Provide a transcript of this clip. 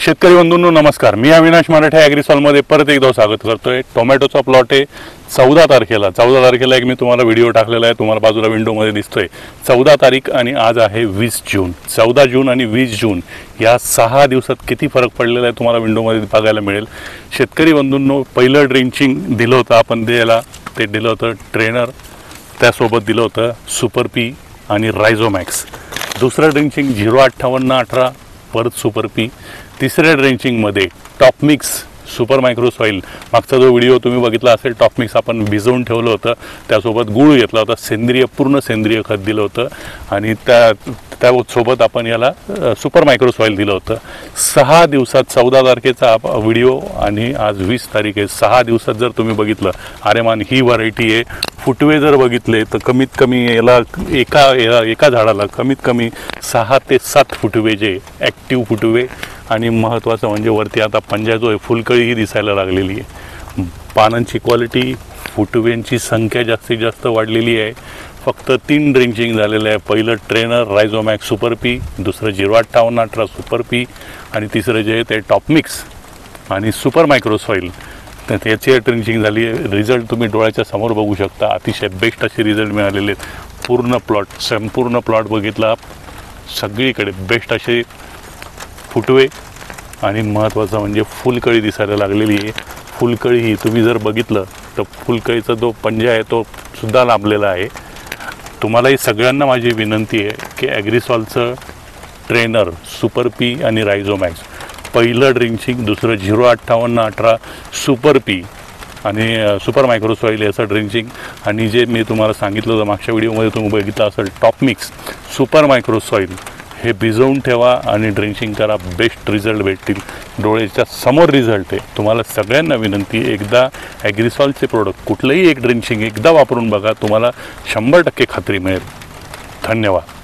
शेतकरी बंधूंनो नमस्कार। मी अविनाश मराठे ॲग्रीसॉलमध्ये परत एकदा स्वागत करतोय। टोमॅटोचा प्लॉट आहे 14 तारखेला एक मी तुम्हाला व्हिडिओ टाकलेला आहे, तुम्हाला बाजूला विंडोमध्ये दिसतोय। 14 तारीख आणि आज आहे 20 जून। 14 जून आणि 20 जून या 6 दिवसात किती फरक पडलेला आहे तुम्हाला विंडोमध्ये बघायला मिळेल। शेतकरी बंधूंनो, पहिलं ड्रिंचिंग दिलं होतं आपण द्यायला, ते दिलं होतं ट्रेनर, त्यासोबत दिलं होतं सुपर पी आणि रायझोमॅक्स। दुसरं ड्रिंचिंग 05818 परत सुपर पी। तिसऱ्या ड्रेंचिंगमध्ये top mix super micro soil, मागचा जो व्हिडिओ तुम्ही बघितला असेल, टॉप मिक्स आपण भिजवून ठेवलं होतं, त्यासोबत गूळ घेतला होता, पूर्ण सेंद्रिय खत दिलं होतं आणि त्यासोबत आपण याला सुपर मायक्रो सॉईल दिलं होतं। 6 दिवसात 14 तारखेचा व्हिडिओ आणि आज 20 तारीख आहे। 6 दिवसात जर तुम्ही बघितलं, आर्यमान ही व्हरायटी आहे। फुटवे जर बघितले तर कमीत कमी याला एका झाडाला कमीत कमी 6 ते 7 फुटवे जे ॲक्टिव्ह फुटवे, आणि महत्त्वाचं म्हणजे वरती आता पंजा जो आहे फुलकळीही दिसायला लागलेली आहे। पानांची क्वालिटी, फुटव्यांची संख्या जास्तीत जास्त वाढलेली आहे। फक्त 3 ड्रिंचिंग झालेलं आहे। पहिलं ट्रेनर रायझोमॅक्स सुपर पी, दुसरं 05818 सुपर पी आणि तिसरं जे आहे ते टॉप मिक्स आणि सुपर मायक्रो सॉईल, तर त्याची ड्रिंचिंग झाली आहे। रिझल्ट तुम्ही डोळ्याच्या समोर बघू शकता, अतिशय बेस्ट असे रिझल्ट मिळालेले आहेत। पूर्ण प्लॉट, संपूर्ण प्लॉट बघितला, सगळीकडे बेस्ट असे फुटवे आणि महत्त्वाचं म्हणजे फुलकळी दिसायला लागलेली आहे। फुलकळी ही तुम्ही जर बघितलं तर फुलकळीचा जो पंजा आहे तो सुद्धा लांबलेला आहे। तुम्हालाही सगळ्यांना माझी विनंती आहे की ॲग्रीसॉलचं ट्रेनर सुपर पी आणि रायझोमॅक्स, पहिलं ड्रिंचिंग, दुसरं 05818 सुपर पी आणि सुपर मायक्रो सॉईल याचं ड्रिंचिंग, आणि जे मी तुम्हाला सांगितलं होतं मागच्या व्हिडिओमध्ये तुम्ही बघितलं असेल top mix super micro soil, हे भिजवून ठेवा आणि ड्रिंचिंग करा, बेस्ट रिझल्ट भेटतील। डोळ्याच्या समोर रिझल्ट आहे। तुम्हाला सगळ्यांना विनंती, एकदा ॲग्रीसॉलचे प्रोडक्ट कुठलंही एक ड्रिंचिंग एकदा वापरून बघा, तुम्हाला 100% खात्री मिळेल। धन्यवाद।